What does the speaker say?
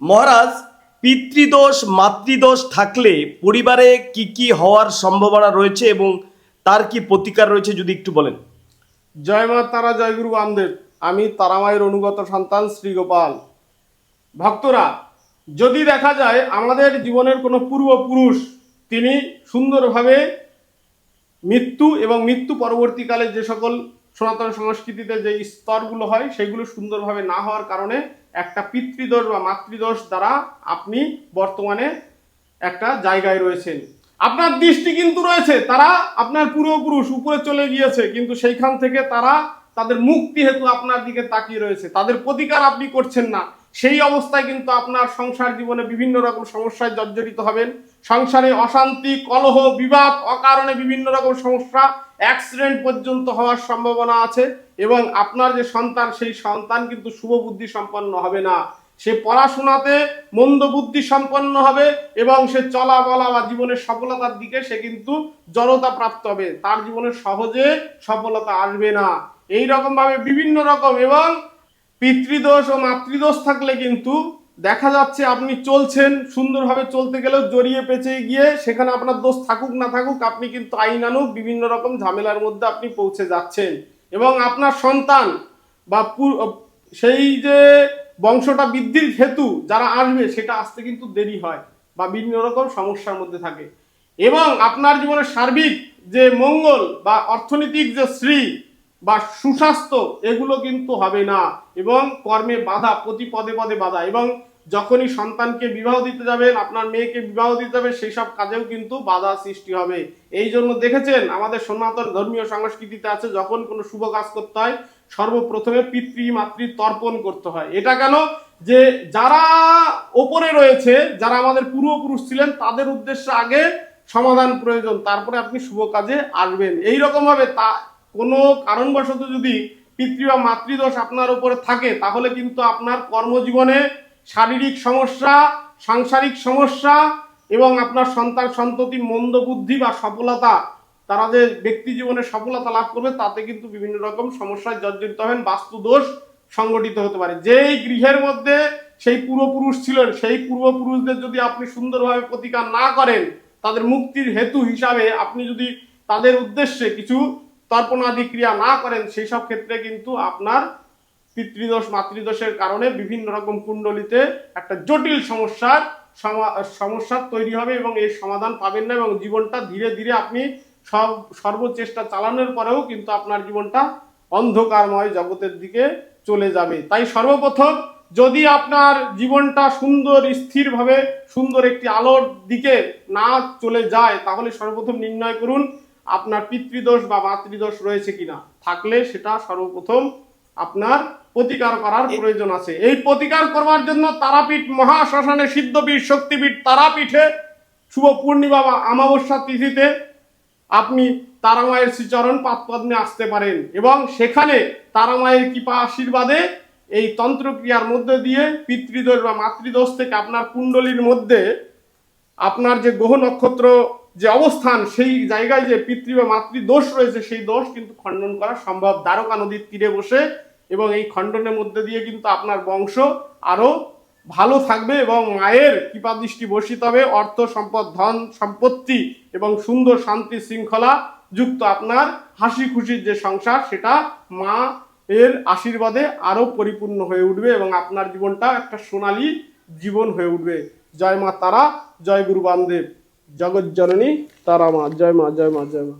মহারাজ, পিতৃদোষ মাতৃদোষ থাকলে পরিবারে কি কি হওয়ার সম্ভাবনা রয়েছে এবং তার কি প্রতিকার রয়েছে যদি একটু বলেন। জয় মা তারা, জয় গুরু বামদেব। আমি তারামায়ের অনুগত সন্তান শ্রীগোপাল। ভক্তরা, যদি দেখা যায় আমাদের জীবনের কোনো পূর্বপুরুষ তিনি সুন্দরভাবে মৃত্যু এবং মৃত্যু পরবর্তীকালে যে সকল সনাতন সংস্কৃতিতে যে স্তরগুলো হয় সেগুলো সুন্দরভাবে না হওয়ার কারণে একটা পিতৃদোষ বা মাতৃদোষ দ্বারা আপনি বর্তমানে একটা জায়গায় রয়েছেন। আপনার দৃষ্টি কিন্তু রয়েছে, তারা আপনার পূর্বপুরুষ উপরে চলে গিয়েছে, কিন্তু সেইখান থেকে তারা তাদের মুক্তি হেতু আপনার দিকে তাকিয়ে রয়েছে, তাদের প্রতিকার আপনি করছেন না। সেই অবস্থায় কিন্তু আপনার সংসার জীবনে বিভিন্ন রকম সমস্যায় জর্জরিত হবেন। সংসারে অশান্তি, কলহ, বিবাদ, অকারণে বিভিন্ন রকম সমস্যা, অ্যাক্সিডেন্ট পর্যন্ত হওয়ার সম্ভাবনা আছে। এবং আপনার যে সন্তান, সেই সন্তান কিন্তু শুভ বুদ্ধি সম্পন্ন হবে না। সে পড়াশোনাতে মন্দ বুদ্ধি সম্পন্ন হবে এবং সে চলা বলা বা জীবনের সফলতার দিকে সে কিন্তু জড়তা প্রাপ্ত হবে, তার জীবনে সহজে সফলতা আসবে না। এই রকম ভাবে বিভিন্ন রকম এবং পিতৃদোষ ও মাতৃদোষ থাকলে কিন্তু দেখা যাচ্ছে আপনি চলছেন সুন্দরভাবে, চলতে গেলেও জড়িয়ে পেঁচিয়ে গিয়ে সেখানে আপনার দোষ থাকুক না থাকুক আপনি কিন্তু আইনানুগ বিভিন্ন রকম ঝামেলার মধ্যে আপনি পৌঁছে যাচ্ছেন। এবং আপনার সন্তান বা সেই যে বংশটা বৃদ্ধির হেতু যারা আসবে সেটা আসতে কিন্তু দেরি হয় বা বিভিন্ন রকম সমস্যার মধ্যে থাকে। এবং আপনার জীবনের সার্বিক যে মঙ্গল বা অর্থনৈতিক যে শ্রী বা সুস্বাস্থ্য এগুলো কিন্তু হবে না। এবং কর্মে বাধা, প্রতি পদে পদে বাধা। এবং যখনই সন্তানকে বিবাহ দিতে যাবেন, আপনার মেয়েকে বিবাহ দিতে যাবে, সেই সব কাজেও কিন্তু বাধা সৃষ্টি হবে। এই জন্য দেখেছেন আমাদের সনাতন ধর্মীয় সংস্কৃতিতে আছে, যখন কোনো শুভ কাজ করতে হয় সর্বপ্রথমে পিতৃ মাতৃ তর্পণ করতে হয়। এটা কেন? যে যারা ওপরে রয়েছে, যারা আমাদের পূর্বপুরুষ ছিলেন, তাদের উদ্দেশ্যে আগে সমাধান প্রয়োজন, তারপরে আপনি শুভ কাজে আসবেন। এই রকম ভাবে তা কোনো কারণবশত যদি পিতৃ বা মাতৃদোষ আপনার উপরে থাকে, তাহলে কিন্তু আপনার কর্মজীবনে শারীরিক সমস্যা, সাংসারিক সমস্যা এবং আপনার সন্তান সন্ততি মন্দ বুদ্ধি বা সফলতা, তারা যে ব্যক্তি জীবনে সফলতা লাভ করবে তাতে কিন্তু বিভিন্ন রকম সমস্যায় জর্জরিত হবেন। বাস্তু দোষ সংগঠিত হতে পারে। যেই গৃহের মধ্যে সেই পূর্বপুরুষ ছিলেন, সেই পূর্বপুরুষদের যদি আপনি সুন্দরভাবে প্রতিকার না করেন, তাদের মুক্তির হেতু হিসাবে আপনি যদি তাদের উদ্দেশ্যে কিছু তর্পণাদি ক্রিয়া না করেন, সেই সব ক্ষেত্রে কিন্তু আপনার পিতৃদোষ মাতৃদোষের কারণে বিভিন্ন রকম কুণ্ডলিতে একটা জটিল সমস্যা তৈরি হবে এবং এই সমাধান পাবেন না। এবং জীবনটা ধীরে ধীরে আপনি সর্বচেষ্টা চালানোর পরেও কিন্তু আপনার জীবনটা অন্ধকারময় জগতের দিকে চলে যাবে। তাই সর্বপ্রথম যদি আপনার জীবনটা সুন্দর স্থিরভাবে সুন্দর একটি আলোর দিকে না চলে যায়, তাহলে সর্বপ্রথম নির্ণয় করুন আপনার পিতৃদোষ বা মাতৃদোষ রয়েছে কিনা। থাকলে সেটা সর্বপ্রথম আপনার প্রতিকার করার প্রয়োজন আছে। এই প্রতিকার করবার জন্য তারাপীঠ মহাশ্মশানে সিদ্ধপীঠ শক্তিপীঠ তারাপীঠে শুভ পূর্ণিমা বা অমাবস্যা তিথিতে আপনি তারামায়ের শ্রীচরণ পাদপদ্মে আসতে পারেন এবং সেখানে তারামায়ের কৃপা আশীর্বাদে এই তন্ত্রক্রিয়ার মধ্যে দিয়ে পিতৃদোষ বা মাতৃদোষ থেকে আপনার কুণ্ডলীর মধ্যে আপনার যে গ্রহ নক্ষত্র যে অবস্থান, সেই জায়গায় যে পিতৃ বা মাতৃ দোষ রয়েছে, সেই দোষ কিন্তু খণ্ডন করা সম্ভব দ্বারকা নদীর তীরে বসে। এবং এই খণ্ডনের মধ্যে দিয়ে কিন্তু আপনার বংশ আরো ভালো থাকবে এবং মায়ের কৃপা দৃষ্টি বর্ষিত হবে। অর্থ সম্পদ, ধন সম্পত্তি এবং সুন্দর শান্তি শৃঙ্খলা যুক্ত আপনার হাসি খুশির যে সংসার, সেটা মা এর আশীর্বাদে আরো পরিপূর্ণ হয়ে উঠবে এবং আপনার জীবনটা একটা সোনালী জীবন হয়ে উঠবে। জয় মা তারা, জয় গুরু বামদেব, জগৎ জননী তারা মা। জয় মা, জয় মা, জয় মা।